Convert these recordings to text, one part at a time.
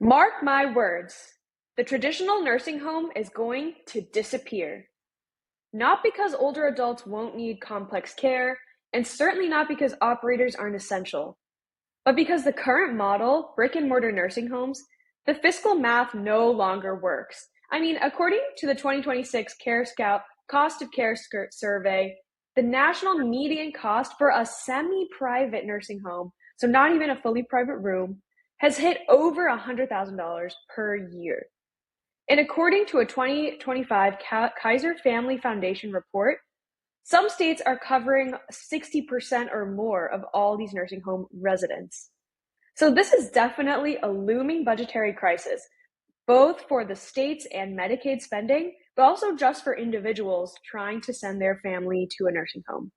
Mark my words, the traditional nursing home is going to disappear. Not because older adults won't need complex care, and certainly not because operators aren't essential, but because the current model, brick and mortar nursing homes, the fiscal math no longer works. According to the 2026 Care Scout Cost of Care Survey, the national median cost for a semi-private nursing home, so not even a fully private room, has hit over $100,000 per year. And according to a 2025 Kaiser Family Foundation report, some states are covering 60% or more of all these nursing home residents. So this is definitely a looming budgetary crisis, both for the states and Medicaid spending, but also just for individuals trying to send their family to a nursing home.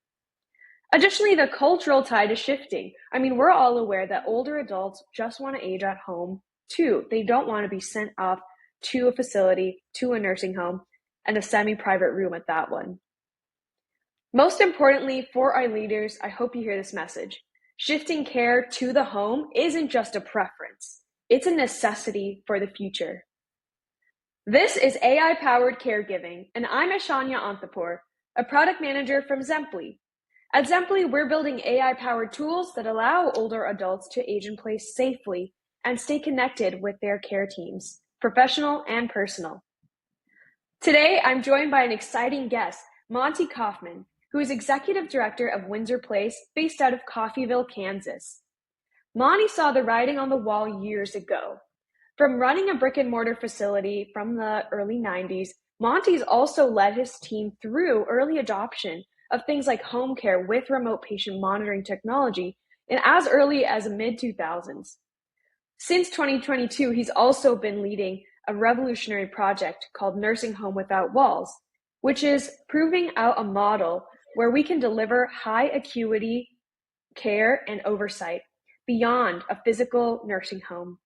Additionally, the cultural tide is shifting. We're all aware that older adults just want to age at home too. They don't want to be sent off to a facility, to a nursing home, and a semi-private room at that one. Most importantly, for our leaders, I hope you hear this message. Shifting care to the home isn't just a preference. It's a necessity for the future. This is AI-powered caregiving, and I'm Ashanya Antapur, a product manager from Zemplee. At Zemplee, we're building AI-powered tools that allow older adults to age in place safely and stay connected with their care teams, professional and personal. Today, I'm joined by an exciting guest, Monte Coffman, who is Executive Director of Windsor Place, based out of Coffeyville, Kansas. Monty saw the writing on the wall years ago. From running a brick and mortar facility from the early 90s, Monty's also led his team through early adoption of things like home care with remote patient monitoring technology in as early as the mid-2000s. Since 2022, he's also been leading a revolutionary project called Nursing Home Without Walls, which is proving out a model where we can deliver high acuity care and oversight beyond a physical nursing home.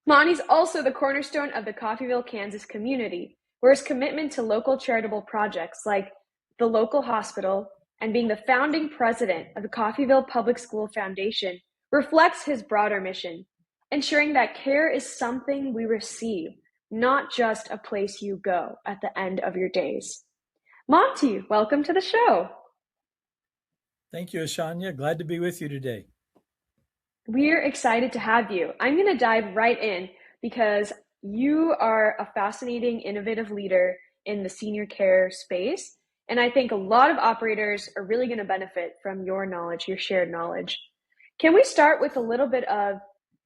Monty's also the cornerstone of the Coffeyville, Kansas community, where his commitment to local charitable projects like the local hospital and being the founding president of the Coffeyville Public School Foundation reflects his broader mission, ensuring that care is something we receive, not just a place you go at the end of your days. Monty, welcome to the show. Thank you, Ashanya. Glad to be with you today. We're excited to have you. I'm going to dive right in because you are a fascinating, innovative leader in the senior care space. And I think a lot of operators are really going to benefit from your knowledge, your shared knowledge. Can we start with a little bit of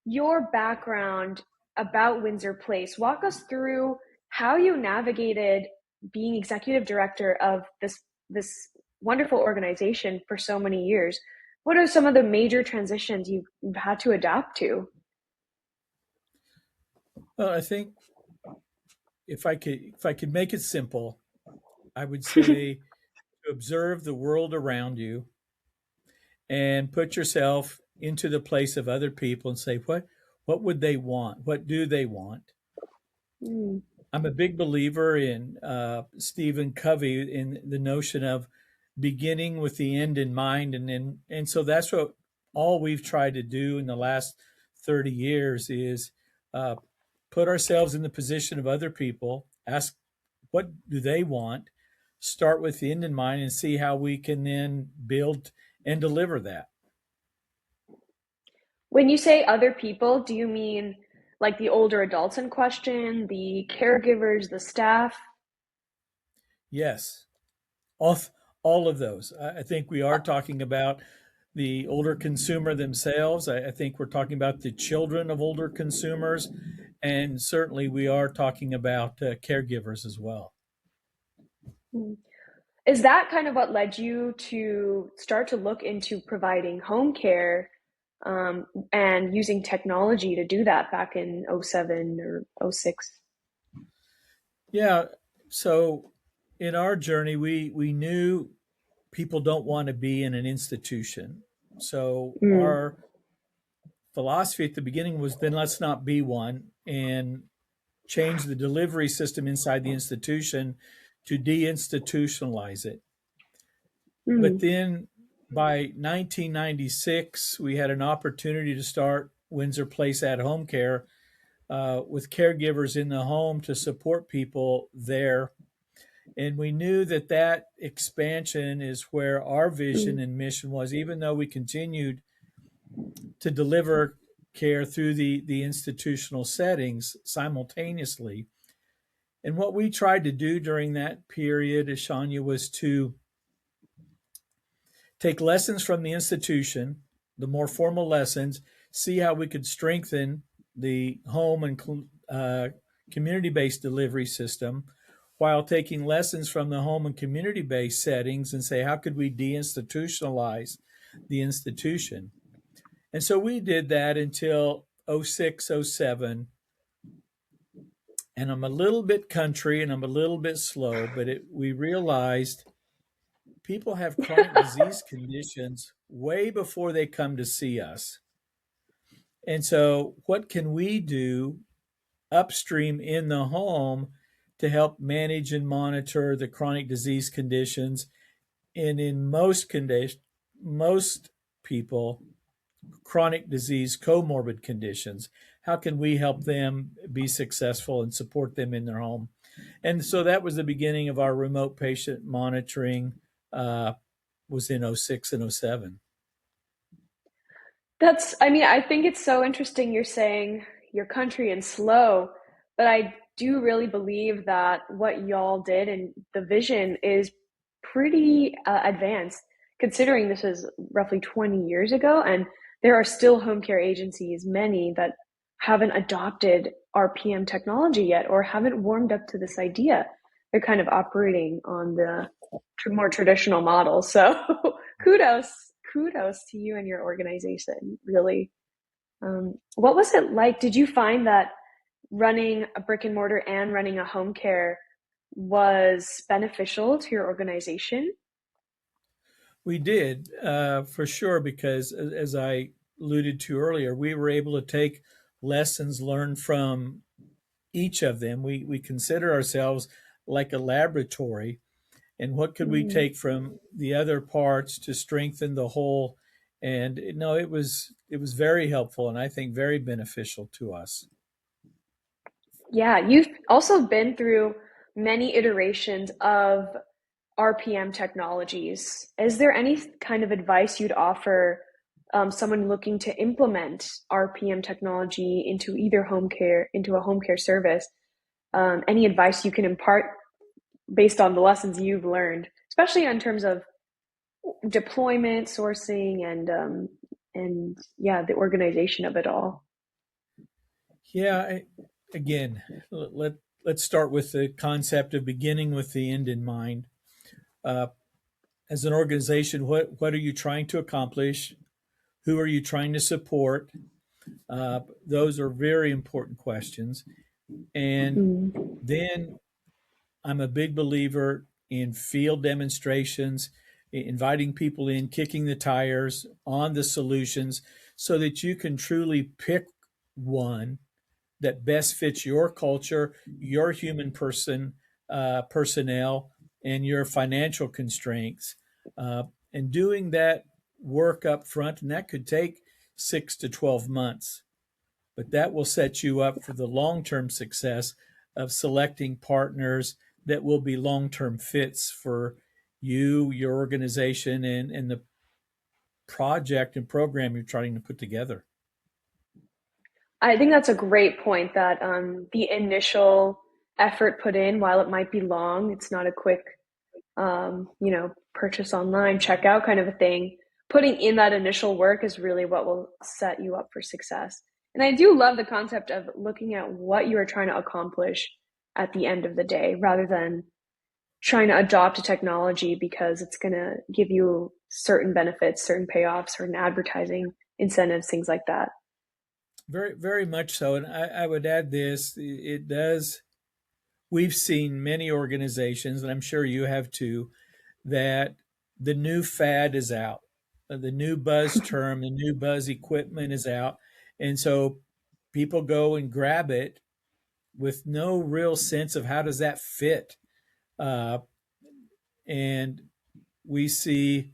your background about Windsor Place? Walk us through how you navigated being executive director of this wonderful organization for so many years. What are some of the major transitions you've had to adapt to? Well, I think if I could make it simple, I would say to observe the world around you and put yourself into the place of other people and say, what would they want? What do they want? Mm. I'm a big believer in Stephen Covey in the notion of beginning with the end in mind, and so that's what all we've tried to do in the last 30 years is put ourselves in the position of other people, ask what do they want, start with the end in mind, and see how we can then build and deliver that. When you say other people, do you mean like the older adults in question, the caregivers, the staff? Yes, all of those. I think we are talking about the older consumer themselves. I think we're talking about the children of older consumers, and certainly we are talking about caregivers as well. Is that kind of what led you to start to look into providing home care and using technology to do that back in '07 or '06? Yeah. So in our journey, we knew people don't want to be in an institution. So Mm. our philosophy at the beginning was then let's not be one and change the delivery system inside the institution to deinstitutionalize it. But Mm. then by 1996, we had an opportunity to start Windsor Place at Home Care with caregivers in the home to support people there. And we knew that that expansion is where our vision Mm. and mission was, even though we continued to deliver care through the institutional settings simultaneously. And what we tried to do during that period, Ashanya, was to take lessons from the institution, the more formal lessons, see how we could strengthen the home and community based delivery system while taking lessons from the home and community based settings and say, how could we deinstitutionalize the institution? And so we did that until '06, '07. And I'm a little bit country and I'm a little bit slow, but we realized people have chronic disease conditions way before they come to see us. And so, what can we do upstream in the home to help manage and monitor the chronic disease conditions? And in most people, chronic disease comorbid conditions. How can we help them be successful and support them in their home? And so that was the beginning of our remote patient monitoring. Was in '06 and '07. I mean, I think it's so interesting you're saying your country and slow, but I do really believe that what y'all did and the vision is pretty advanced, considering this was roughly 20 years ago, and there are still home care agencies, many that haven't adopted RPM technology yet or haven't warmed up to this idea. They're kind of operating on the more traditional model. So kudos, kudos to you and your organization, really. What was it like? Did you find that running a brick and mortar and running a home care was beneficial to your organization? We did, for sure, because as I alluded to earlier, we were able to take lessons learned from each of them. We consider ourselves like a laboratory, and what could we Mm. take from the other parts to strengthen the whole? And no, it was very helpful, and I think very beneficial to us. Yeah, you've also been through many iterations of RPM technologies. Is there any kind of advice you'd offer someone looking to implement RPM technology into either home care, into a home care service? Any advice you can impart based on the lessons you've learned, especially in terms of deployment, sourcing, and yeah, the organization of it all. Yeah, again, let's start with the concept of beginning with the end in mind. Uh, as an organization, what are you trying to accomplish? Who are you trying to support? Those are very important questions. And Mm. then I'm a big believer in field demonstrations, inviting people in, kicking the tires on the solutions so that you can truly pick one that best fits your culture, your personnel, and your financial constraints. And doing that work up front, and that could take 6 to 12 months, but that will set you up for the long term success of selecting partners that will be long term fits for you, your organization, and the project and program you're trying to put together. I think that's a great point that the initial effort put in, while it might be long, it's not a quick, purchase online, checkout kind of a thing. Putting in that initial work is really what will set you up for success. And I do love the concept of looking at what you are trying to accomplish at the end of the day rather than trying to adopt a technology because it's going to give you certain benefits, certain payoffs, certain advertising incentives, things like that. Very, very much so. And I would add this, it does. We've seen many organizations, and I'm sure you have too, that the new fad is out. The new buzz term, the new buzz equipment is out. And so people go and grab it with no real sense of how does that fit. Uh, and we see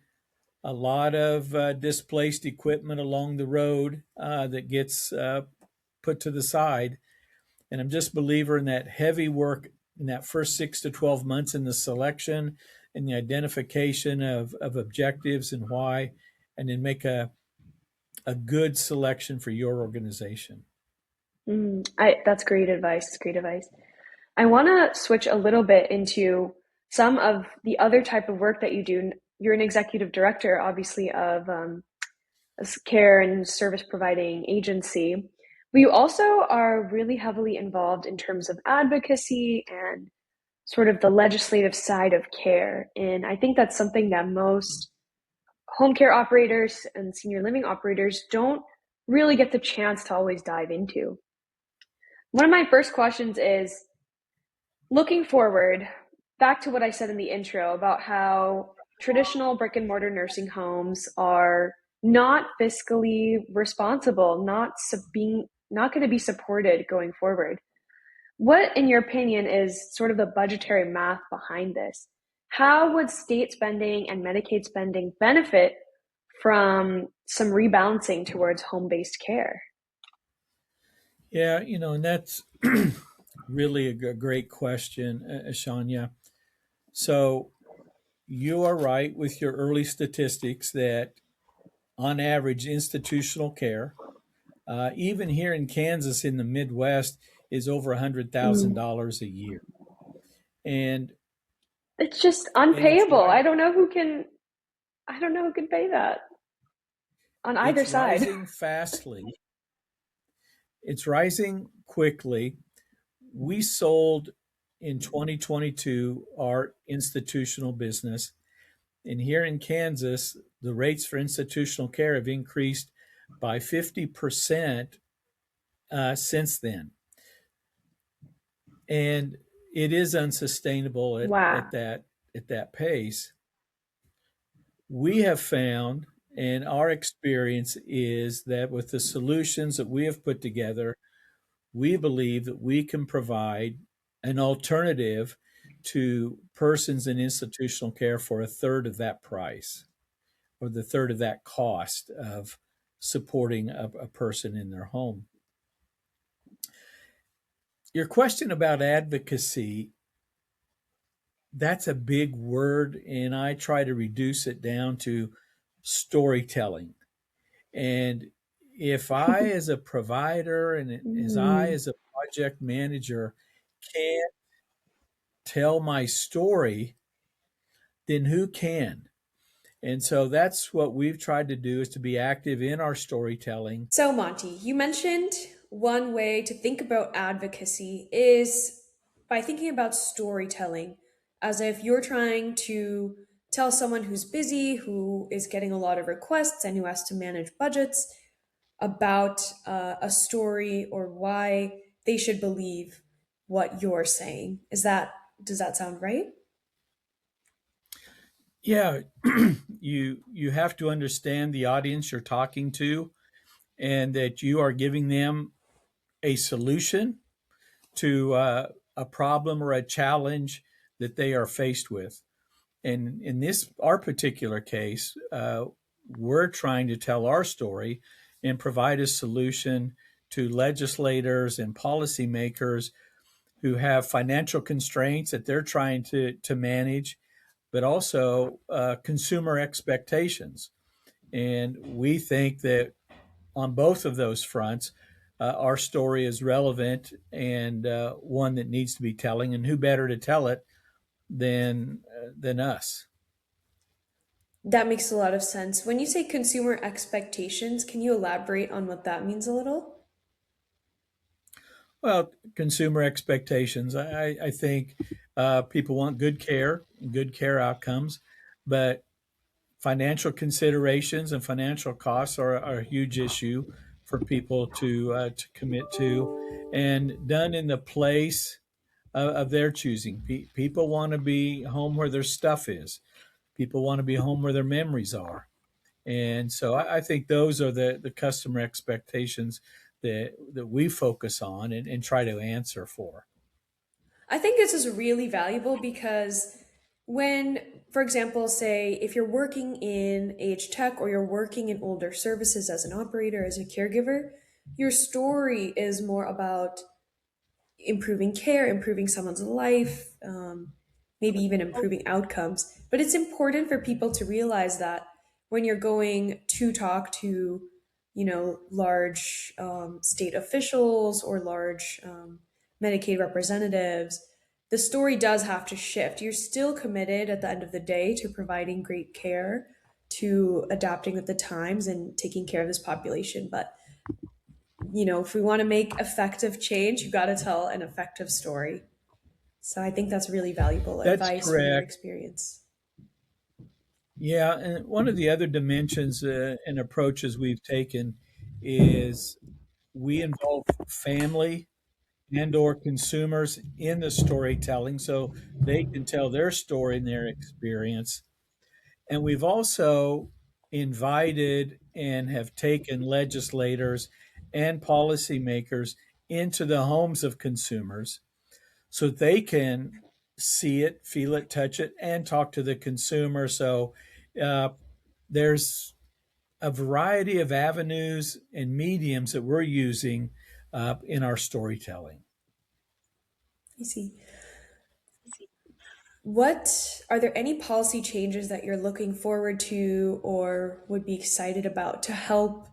a lot of displaced equipment along the road that gets put to the side. And I'm just a believer in that heavy work in that first 6 to 12 months in the selection and the identification of objectives and why, and then make a good selection for your organization. That's great advice. It's great advice. I want to switch a little bit into some of the other type of work that you do. You're an executive director, obviously, of a care and service providing agency. But you also are really heavily involved in terms of advocacy and sort of the legislative side of care. And I think that's something that most home care operators and senior living operators don't really get the chance to always dive into. One of my first questions is, looking forward, back to what I said in the intro about how traditional brick and mortar nursing homes are not fiscally responsible, not going to be supported going forward. What, in your opinion, is sort of the budgetary math behind this? How would state spending and Medicaid spending benefit from some rebalancing towards home-based care? Yeah, and that's really a great question, Ashanya. So you are right with your early statistics that on average, institutional care, even here in Kansas in the Midwest, is over Mm. $100,000 a year. And It's just and it's unpayable. right. I don't know who can pay that on either It's side. rising fastly. It's rising quickly. We sold in 2022 our institutional business. And here in Kansas, the rates for institutional care have increased by 50% since then. And it is unsustainable Wow. at that pace. We have found, and our experience is that with the solutions that we have put together, we believe that we can provide an alternative to persons in institutional care for a third of that price or the third of that cost of supporting a person in their home. Your question about advocacy, that's a big word, and I try to reduce it down to storytelling. And if I, as a provider, and as I, Mm. as a project manager, can't tell my story, then who can? And so that's what we've tried to do is to be active in our storytelling. So, Monty, you mentioned one way to think about advocacy is by thinking about storytelling, as if you're trying to tell someone who's busy, who is getting a lot of requests, and who has to manage budgets about a story or why they should believe what you're saying. Does that sound right? Yeah, you have to understand the audience you're talking to and that you are giving them a solution to a problem or a challenge that they are faced with. And in this our particular case, we're trying to tell our story and provide a solution to legislators and policymakers who have financial constraints that they're trying to manage, but also consumer expectations. And we think that on both of those fronts, our story is relevant and one that needs to be telling. And who better to tell it than us? That makes a lot of sense. When you say consumer expectations, can you elaborate on what that means a little? Well, consumer expectations. I think people want good care and good care outcomes, but financial considerations and financial costs are a huge issue for people to commit to, and done in the place of their choosing. People want to be home where their stuff is. People want to be home where their memories are. And so I think those are the customer expectations that we focus on and try to answer for. I think this is really valuable because when, for example, say if you're working in age tech or you're working in older services as an operator, as a caregiver, your story is more about improving care, improving someone's life, maybe even improving outcomes. But it's important for people to realize that when you're going to talk to, large state officials or large Medicaid representatives, the story does have to shift. You're still committed at the end of the day to providing great care, to adapting with the times and taking care of this population. But if we want to make effective change, you got to tell an effective story. So I think that's really valuable That's advice from your correct. experience. Yeah, and one of the other dimensions and approaches we've taken is we involve family and or consumers in the storytelling so they can tell their story and their experience. And we've also invited and have taken legislators and policymakers into the homes of consumers so they can see it, feel it, touch it, and talk to the consumer. So uh, there's a variety of avenues and mediums that we're using in our storytelling. I see. What are there any policy changes that you're looking forward to or would be excited about to help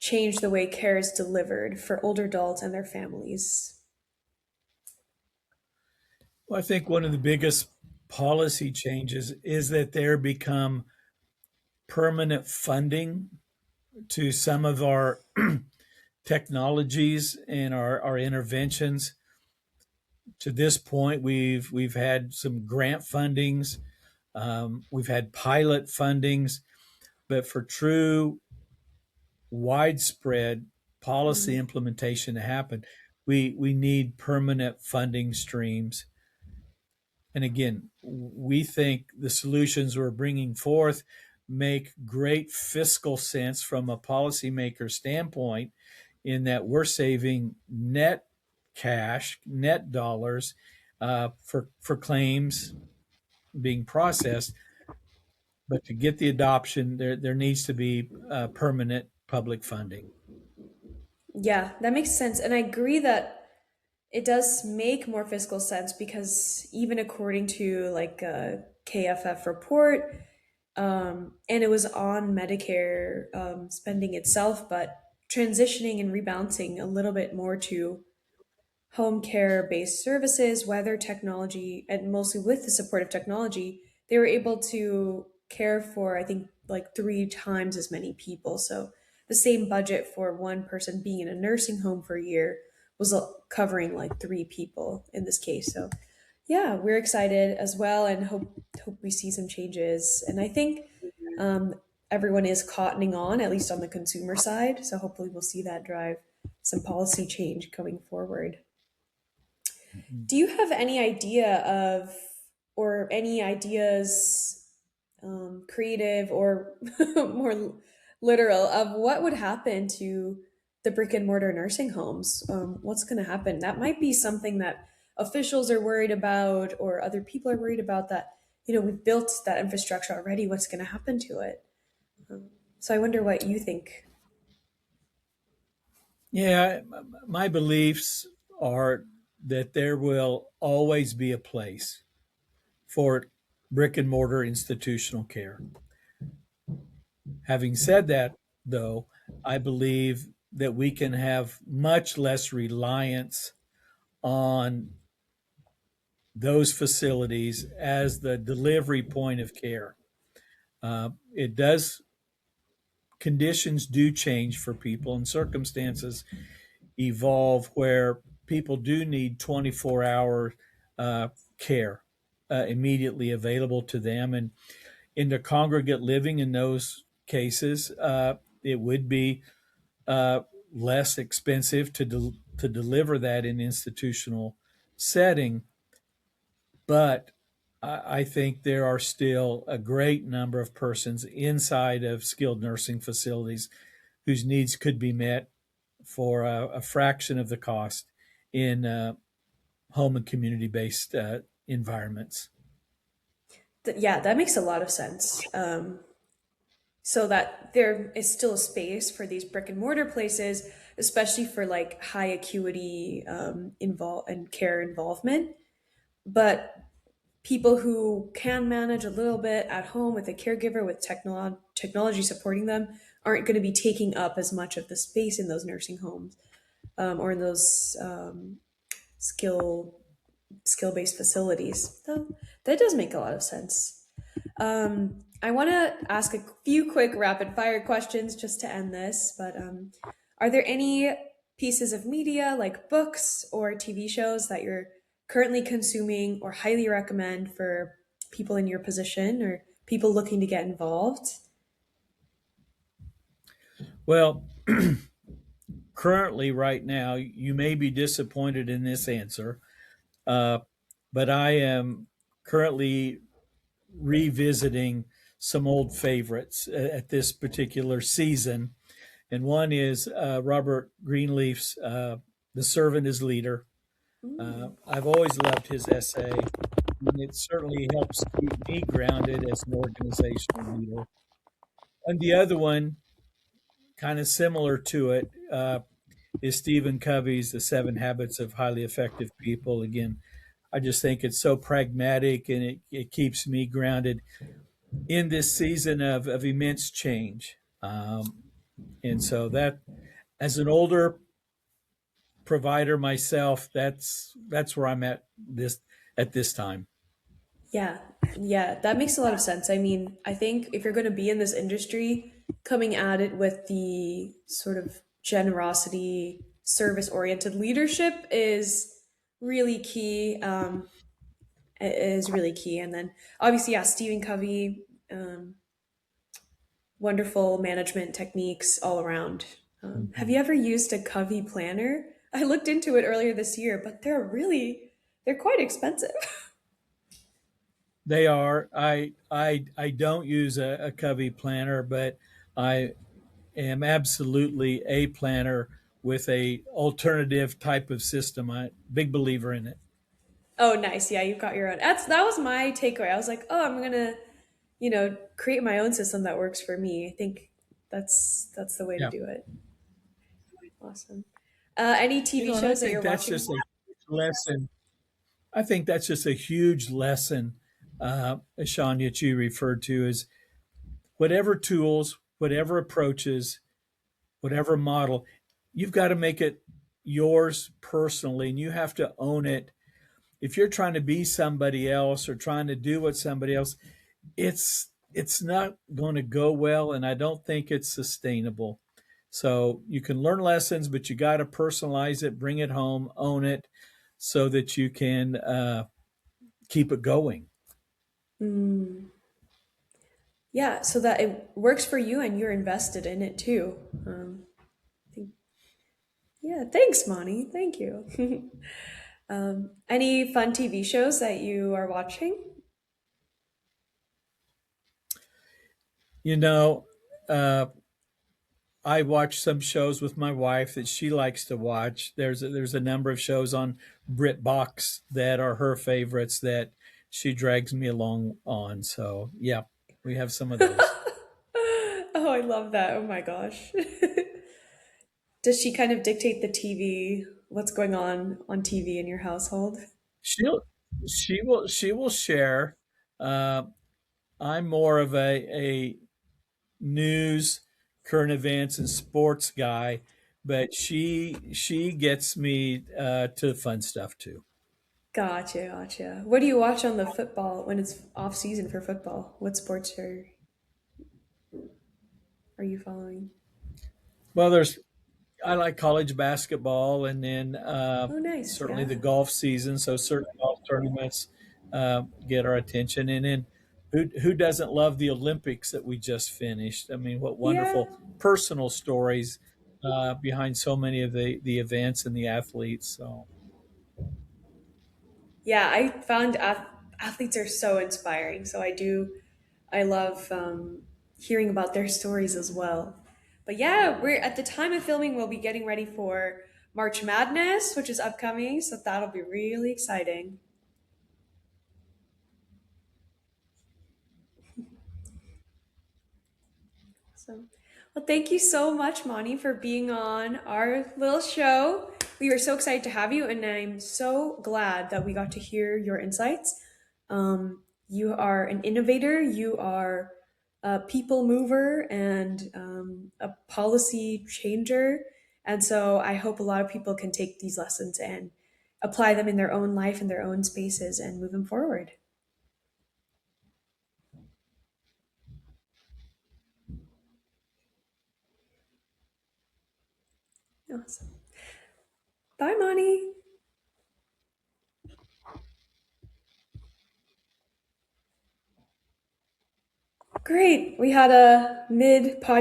change the way care is delivered for older adults and their families? Well, I think one of the biggest policy changes is that there become permanent funding to some of our technologies and our interventions. To this point, we've had some grant fundings, we've had pilot fundings, but for true widespread policy Mm. implementation to happen, we need permanent funding streams. And again, we think the solutions we're bringing forth make great fiscal sense from a policymaker standpoint, in that we're saving net cash, net dollars for claims being processed. But to get the adoption, there needs to be permanent public funding. Yeah, that makes sense. And I agree that it does make more fiscal sense because even according to like a KFF report, and it was on Medicare spending itself, but transitioning and rebalancing a little bit more to home care based services, weather technology, and mostly with the support of technology, they were able to care for, I think, like three times as many people. So the same budget for one person being in a nursing home for a year was covering like three people in this case. So yeah, we're excited as well and hope we see some changes. And I think um, everyone is cottoning on, at least on the consumer side. So hopefully we'll see that drive some policy change going forward. Do you have any idea of, or any ideas, creative or more literal, of what would happen to the brick and mortar nursing homes? What's going to happen? That might be something that officials are worried about, or other people are worried about. That we've built that infrastructure already. What's going to happen to it? So I wonder what you think. Yeah, my beliefs are that there will always be a place for brick and mortar institutional care. Having said that, though, I believe that we can have much less reliance on those facilities as the delivery point of care. It does, conditions do change for people and circumstances evolve where people do need 24-hour care immediately available to them. And in the congregate living, in those cases, it would be uh, less expensive to deliver that in institutional setting. But I think there are still a great number of persons inside of skilled nursing facilities whose needs could be met for a fraction of the cost in home and community based environments. Yeah, that makes a lot of sense. so that there is still a space for these brick and mortar places, especially for like high acuity and care involvement. But people who can manage a little bit at home with a caregiver with technology supporting them aren't going to be taking up as much of the space in those nursing homes or in those skill skill based facilities. So that does make a lot of sense. I want to ask a few quick rapid fire questions just to end this. But are there any pieces of media like books or TV shows that you're currently consuming or highly recommend for people in your position or people looking to get involved? Well, currently, right now, you may be disappointed in this answer, uh, but I am currently revisiting some old favorites at this particular season. And one is Robert Greenleaf's The Servant is Leader. Mm, I've always loved his essay, and it certainly helps keep me grounded as an organizational leader. And the other one, kind of similar to it, is Stephen Covey's The Seven Habits of Highly Effective People. Again, I just think it's so pragmatic and it keeps me grounded in this season of immense change. And so that, as an older provider myself, that's where I'm at this time. yeah, yeah, that makes a lot of sense. I mean, I think if you're going to be in this industry, coming at it with the sort of generosity, service oriented leadership is really key. Is really key. And then obviously, yeah, Stephen Covey, wonderful management techniques all around. Have Mhm. you ever used a Covey planner? I looked into it earlier this year, but they're quite expensive. They are. I don't use a Covey planner, but I am absolutely a planner with a alternative type of system. I big believer in it. Oh, nice. Yeah, you've got your own. That was my takeaway. I was like, oh, I'm gonna, create my own system that works for me. I think that's the way to Yeah. do it. Awesome. Any TV And I shows that think you're that's watching? just a huge lesson. I think that's just a huge lesson, Sean, that you referred to is whatever tools, whatever approaches, whatever model, you've got to make it yours personally and you have to own it. If you're trying to be somebody else or trying to do what somebody else, it's not going to go well and I don't think it's sustainable. So you can learn lessons, but you got to personalize it, bring it home, own it so that you can keep it going. Mm, yeah, so that it works for you and you're invested in it too. I think, yeah, thanks, Moni. Thank you. Any fun TV shows that you are watching? You know, uh, I watch some shows with my wife that she likes to watch. There's a number of shows on BritBox that are her favorites that she drags me along on. So yeah, we have some of those. Oh, I love that. Oh my gosh. Does she kind of dictate the TV, what's going on TV in your household? She'll she will share. Uh, I'm more of a news, current events, and sports guy, but she gets me to fun stuff too. Gotcha, gotcha. What do you watch on the football when it's off season for football? What sports are you following? Well, there's I like college basketball, and then Oh, nice. certainly Yeah. the golf season. So certain golf tournaments get our attention, and then who doesn't love the Olympics that we just finished? I mean, what Yeah. wonderful personal stories behind so many of the events and the athletes. So Yeah, I found athletes are so inspiring. So I love hearing about their stories as well. But yeah, we're at the time of filming, we'll be getting ready for March Madness, which is upcoming. So that'll be really exciting. Awesome. Well, thank you so much, Moni, for being on our little show. We were so excited to have you, and I'm so glad that we got to hear your insights. You are an innovator, you are a people mover, and a policy changer. And so I hope a lot of people can take these lessons and apply them in their own life, in their own spaces, and move them forward. Awesome. Bye, Moni. Great. We had a mid podcast